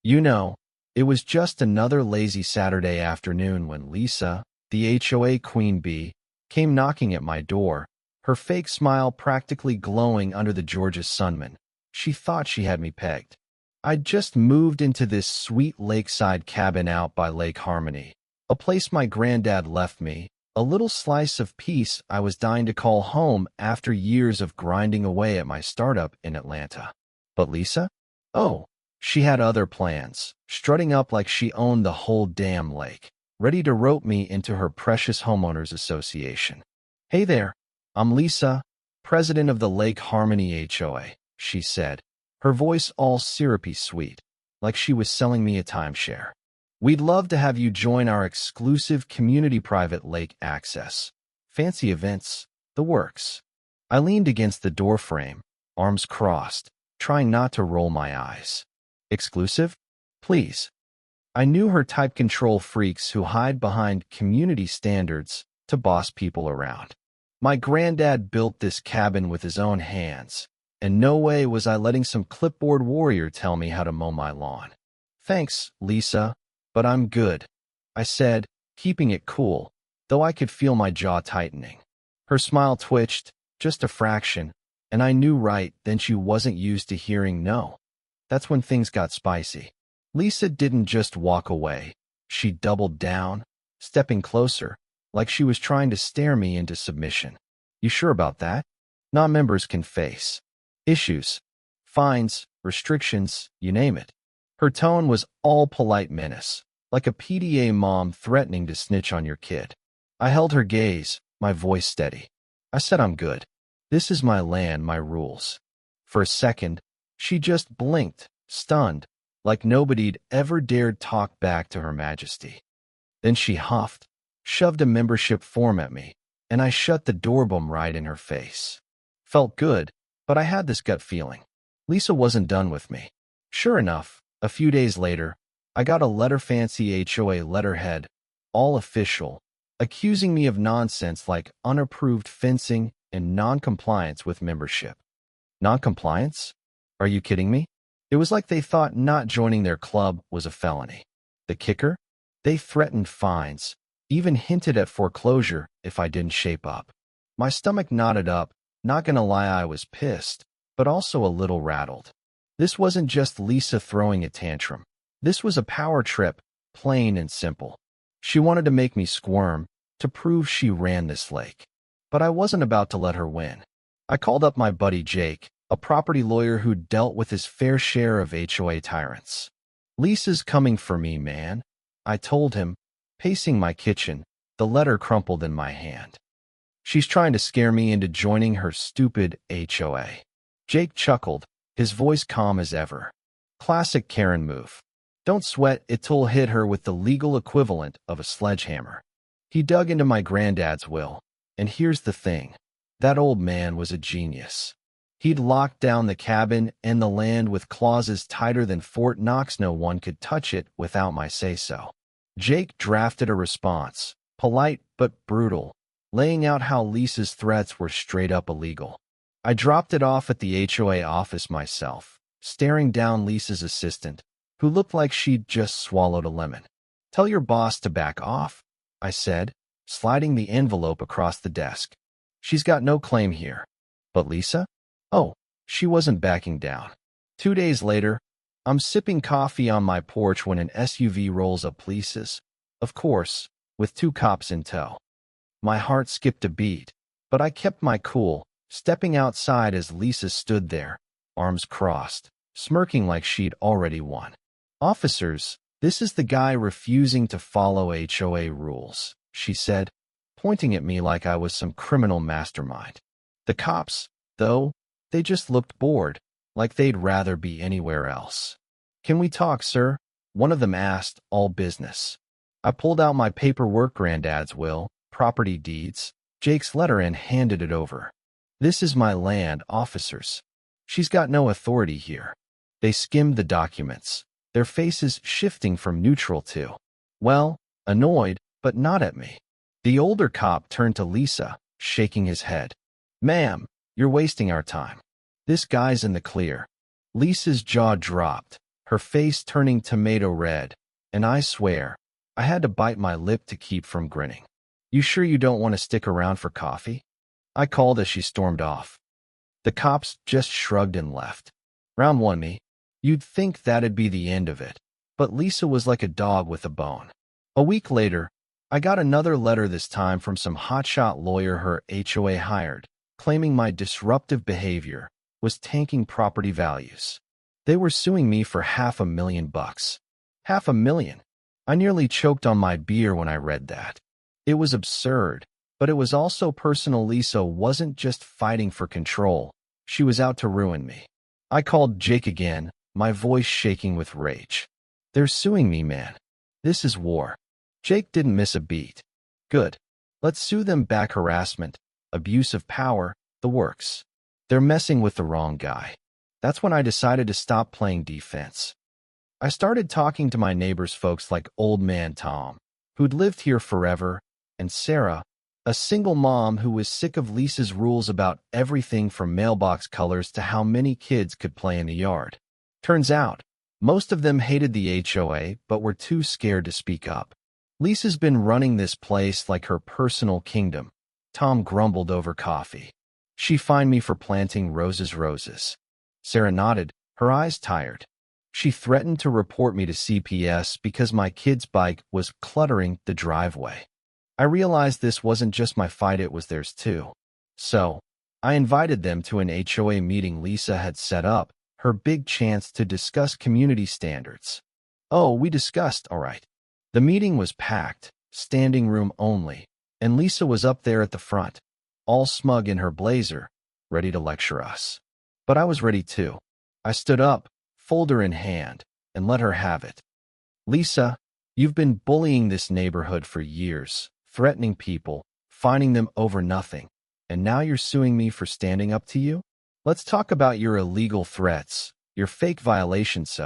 You know, it was just another lazy Saturday afternoon when Lisa, the HOA queen bee, came knocking at my door, her fake smile practically glowing under the Georgia sunman. She thought she had me pegged. I'd just moved into this sweet lakeside cabin out by Lake Harmony, a place my granddad left me, a little slice of peace I was dying to call home after years of grinding away at my startup in Atlanta. But Lisa? Oh, she had other plans, strutting up like she owned the whole damn lake, ready to rope me into her precious homeowners association. Hey there, I'm Lisa, president of the Lake Harmony HOA, she said, her voice all syrupy sweet, like she was selling me a timeshare. We'd love to have you join our exclusive community private lake access. Fancy events, the works. I leaned against the doorframe, arms crossed, trying not to roll my eyes. Exclusive? Please. I knew her type control freaks who hide behind community standards to boss people around. My granddad built this cabin with his own hands, and no way was I letting some clipboard warrior tell me how to mow my lawn. Thanks, Lisa, but I'm good, I said, keeping it cool, though I could feel my jaw tightening. Her smile twitched, just a fraction, and I knew right then she wasn't used to hearing no. That's when things got spicy. Lisa didn't just walk away. She doubled down, stepping closer, like she was trying to stare me into submission. You sure about that? Non-members can face issues, fines, restrictions, you name it. Her tone was all polite menace, like a PTA mom threatening to snitch on your kid. I held her gaze, my voice steady. I said I'm good. This is my land, my rules. For a second, she just blinked, stunned, like nobody'd ever dared talk back to Her Majesty. Then she huffed, shoved a membership form at me, and I shut the doorbell right in her face. Felt good, but I had this gut feeling. Lisa wasn't done with me. Sure enough, a few days later, I got a letter fancy HOA letterhead, all official, accusing me of nonsense like unapproved fencing and non-compliance with membership. Non-compliance? Are you kidding me? It was like they thought not joining their club was a felony. The kicker? They threatened fines, even hinted at foreclosure if I didn't shape up. My stomach knotted up, not gonna lie I was pissed, but also a little rattled. This wasn't just Lisa throwing a tantrum. This was a power trip, plain and simple. She wanted to make me squirm, to prove she ran this lake. But I wasn't about to let her win. I called up my buddy Jake, a property lawyer who'd dealt with his fair share of HOA tyrants. Lisa's coming for me, man, I told him, pacing my kitchen, the letter crumpled in my hand. She's trying to scare me into joining her stupid HOA. Jake chuckled, his voice calm as ever. Classic Karen move. Don't sweat, it'll hit her with the legal equivalent of a sledgehammer. He dug into my granddad's will, and here's the thing. That old man was a genius. He'd locked down the cabin and the land with clauses tighter than Fort Knox. No one could touch it without my say-so. Jake drafted a response, polite but brutal, laying out how Lisa's threats were straight up illegal. I dropped it off at the HOA office myself, staring down Lisa's assistant, who looked like she'd just swallowed a lemon. Tell your boss to back off, I said, sliding the envelope across the desk. She's got no claim here. But Lisa? Oh, she wasn't backing down. 2 days later, I'm sipping coffee on my porch when an SUV rolls up Lisa's, of course, with 2 cops in tow. My heart skipped a beat, but I kept my cool, stepping outside as Lisa stood there, arms crossed, smirking like she'd already won. Officers, this is the guy refusing to follow HOA rules, she said, pointing at me like I was some criminal mastermind. The cops, though, they just looked bored, like they'd rather be anywhere else. Can we talk, sir? One of them asked, all business. I pulled out my paperwork, granddad's will, property deeds, Jake's letter, and handed it over. This is my land, officers. She's got no authority here. They skimmed the documents, their faces shifting from neutral to, well, annoyed, but not at me. The older cop turned to Lisa, shaking his head. Ma'am, you're wasting our time. This guy's in the clear. Lisa's jaw dropped, her face turning tomato red, and I swear, I had to bite my lip to keep from grinning. "You sure you don't want to stick around for coffee?" I called as she stormed off. The cops just shrugged and left. Round one me. You'd think that'd be the end of it, but Lisa was like a dog with a bone. A week later, I got another letter, this time from some hotshot lawyer her HOA hired, claiming my disruptive behavior was tanking property values. They were suing me for $500,000. $500,000. I nearly choked on my beer when I read that. It was absurd, but it was also personal. Lisa wasn't just fighting for control. She was out to ruin me. I called Jake again, my voice shaking with rage. "They're suing me, man. This is war." Jake didn't miss a beat. "Good. Let's sue them back. Harassment, abuse of power, the works. They're messing with the wrong guy." That's when I decided to stop playing defense. I started talking to my neighbors, folks like Old Man Tom, who'd lived here forever, and Sarah, a single mom who was sick of Lisa's rules about everything from mailbox colors to how many kids could play in the yard. Turns out, most of them hated the HOA but were too scared to speak up. "Lisa's been running this place like her personal kingdom," Tom grumbled over coffee. "She fined me for planting roses." Sarah nodded, her eyes tired. "She threatened to report me to CPS because my kid's bike was cluttering the driveway." I realized this wasn't just my fight, it was theirs too. So, I invited them to an HOA meeting Lisa had set up, her big chance to discuss community standards. Oh, we discussed, all right. The meeting was packed, standing room only, and Lisa was up there at the front, all smug in her blazer, ready to lecture us. But I was ready too. I stood up, folder in hand, and let her have it. "Lisa, you've been bullying this neighborhood for years, threatening people, fining them over nothing, and now you're suing me for standing up to you? Let's talk about your illegal threats, your fake violations,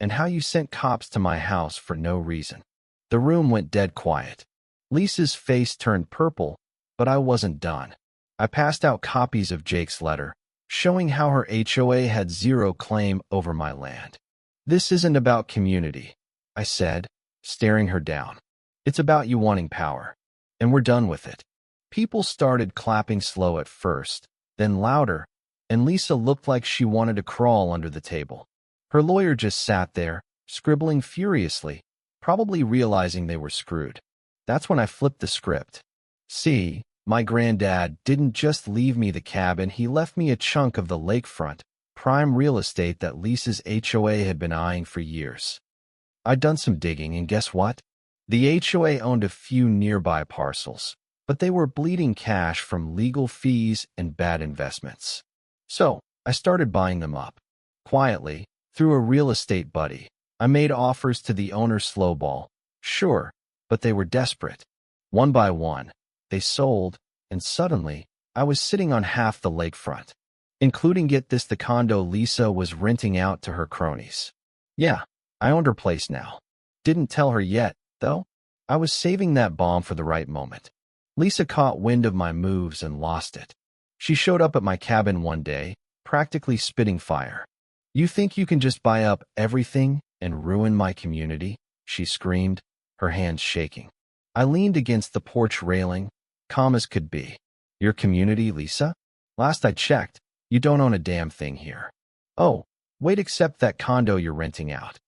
and how you sent cops to my house for no reason." The room went dead quiet. Lisa's face turned purple, but I wasn't done. I passed out copies of Jake's letter, showing how her HOA had zero claim over my land. "This isn't about community," I said, staring her down. "It's about you wanting power. And we're done with it." People started clapping, slow at first, then louder, and Lisa looked like she wanted to crawl under the table. Her lawyer just sat there, scribbling furiously, probably realizing they were screwed. That's when I flipped the script. "See, my granddad didn't just leave me the cabin, he left me a chunk of the lakefront, prime real estate that Lisa's HOA had been eyeing for years." I'd done some digging, and guess what? The HOA owned a few nearby parcels, but they were bleeding cash from legal fees and bad investments. So, I started buying them up. Quietly, through a real estate buddy, I made offers to the owner, slowball, sure, but they were desperate. One by one, they sold, and suddenly, I was sitting on half the lakefront, including, get this, the condo Lisa was renting out to her cronies. Yeah, I owned her place now. Didn't tell her yet, though. I was saving that bomb for the right moment. Lisa caught wind of my moves and lost it. She showed up at my cabin one day, practically spitting fire. "You think you can just buy up everything and ruin my community?" she screamed, her hands shaking. I leaned against the porch railing, calm as could be. "Your community, Lisa? Last I checked, you don't own a damn thing here." "Oh, wait, except that condo you're renting out.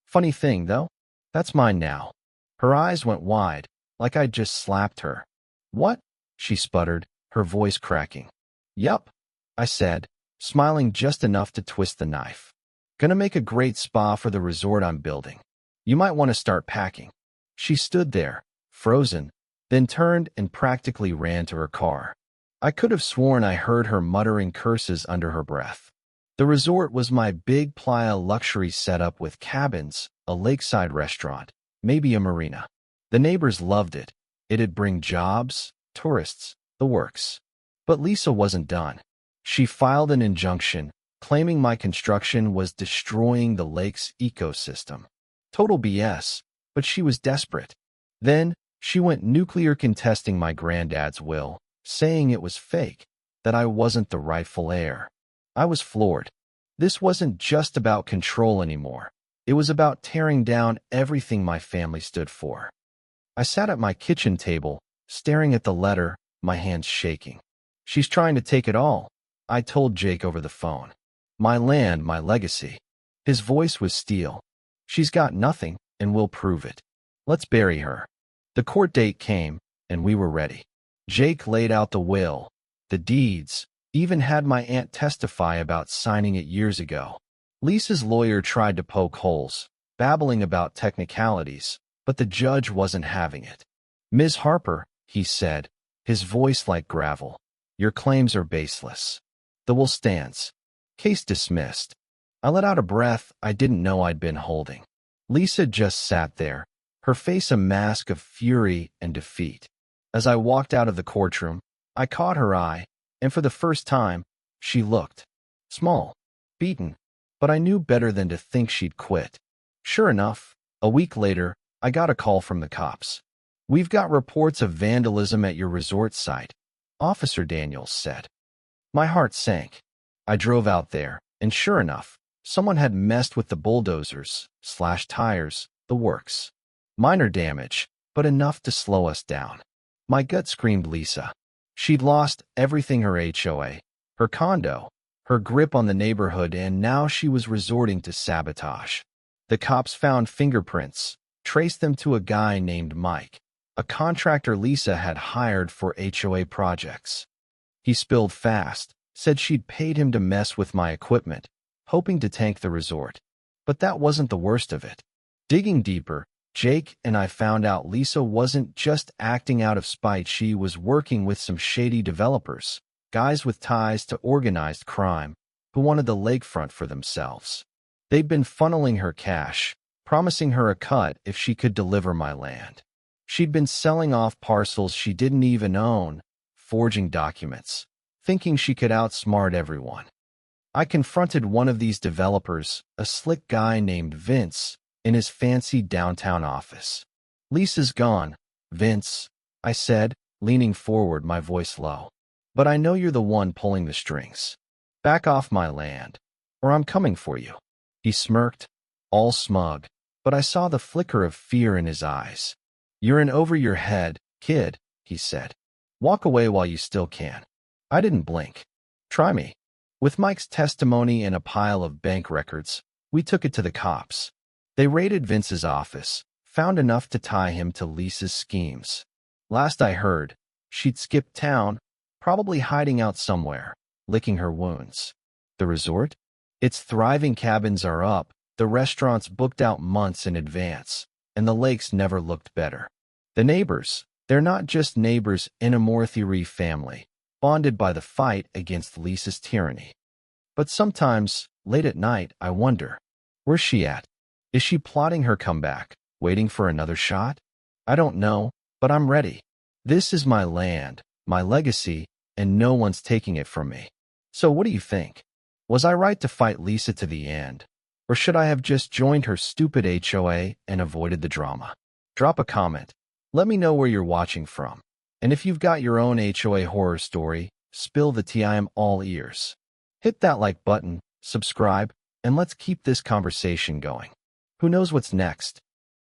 Funny thing, though, that's mine now." Her eyes went wide, like I'd just slapped her. "What?" she sputtered, her voice cracking. "Yup," I said, smiling just enough to twist the knife. "Gonna make a great spa for the resort I'm building. You might want to start packing." She stood there, frozen, then turned and practically ran to her car. I could have sworn I heard her muttering curses under her breath. The resort was my big playa luxury setup with cabins, a lakeside restaurant, maybe a marina. The neighbors loved it. It'd bring jobs, tourists, the works. But Lisa wasn't done. She filed an injunction, claiming my construction was destroying the lake's ecosystem. Total BS, but she was desperate. Then, she went nuclear, contesting my granddad's will, saying it was fake, that I wasn't the rightful heir. I was floored. This wasn't just about control anymore. It was about tearing down everything my family stood for. I sat at my kitchen table, staring at the letter, my hands shaking. She's trying to take it all, I told Jake over the phone. My land, my legacy. His voice was steel. She's got nothing, and we'll prove it. Let's bury her. The court date came, and we were ready. Jake laid out the will, the deeds, even had my aunt testify about signing it years ago. Lisa's lawyer tried to poke holes, babbling about technicalities, but the judge wasn't having it. Ms. Harper, he said, his voice like gravel, your claims are baseless. The will stands. Case dismissed. I let out a breath I didn't know I'd been holding. Lisa just sat there, her face a mask of fury and defeat. As I walked out of the courtroom, I caught her eye, and for the first time, she looked small, beaten, but I knew better than to think she'd quit. Sure enough, a week later, I got a call from the cops. We've got reports of vandalism at your resort site, Officer Daniels said. My heart sank. I drove out there, and sure enough, someone had messed with the bulldozers, slashed tires, the works. Minor damage, but enough to slow us down. My gut screamed Lisa. She'd lost everything, her HOA, her condo, her grip on the neighborhood, and now she was resorting to sabotage. The cops found fingerprints, traced them to a guy named Mike, a contractor Lisa had hired for HOA projects. He spilled fast, said she'd paid him to mess with my equipment, hoping to tank the resort. But that wasn't the worst of it. Digging deeper, Jake and I found out Lisa wasn't just acting out of spite. She was working with some shady developers, guys with ties to organized crime, who wanted the lakefront for themselves. They'd been funneling her cash, promising her a cut if she could deliver my land. She'd been selling off parcels she didn't even own, forging documents, thinking she could outsmart everyone. I confronted one of these developers, a slick guy named Vince, in his fancy downtown office. Lisa's gone, Vince, I said, leaning forward, my voice low. But I know you're the one pulling the strings. Back off my land, or I'm coming for you. He smirked, all smug, but I saw the flicker of fear in his eyes. You're in over your head, kid, he said. Walk away while you still can. I didn't blink. Try me. With Mike's testimony and a pile of bank records, we took it to the cops. They raided Vince's office, found enough to tie him to Lisa's schemes. Last I heard, she'd skipped town, probably hiding out somewhere, licking her wounds. The resort? Its thriving cabins are up, the restaurants booked out months in advance, and the lakes never looked better. The neighbors, they're not just neighbors in a Morthieri family, bonded by the fight against Lisa's tyranny. But sometimes, late at night, I wonder, where's she at? Is she plotting her comeback, waiting for another shot? I don't know, but I'm ready. This is my land, my legacy, and no one's taking it from me. So what do you think? Was I right to fight Lisa to the end? Or should I have just joined her stupid HOA and avoided the drama? Drop a comment. Let me know where you're watching from. And if you've got your own HOA horror story, spill the tea. I am all ears. Hit that like button, subscribe, and let's keep this conversation going. Who knows what's next?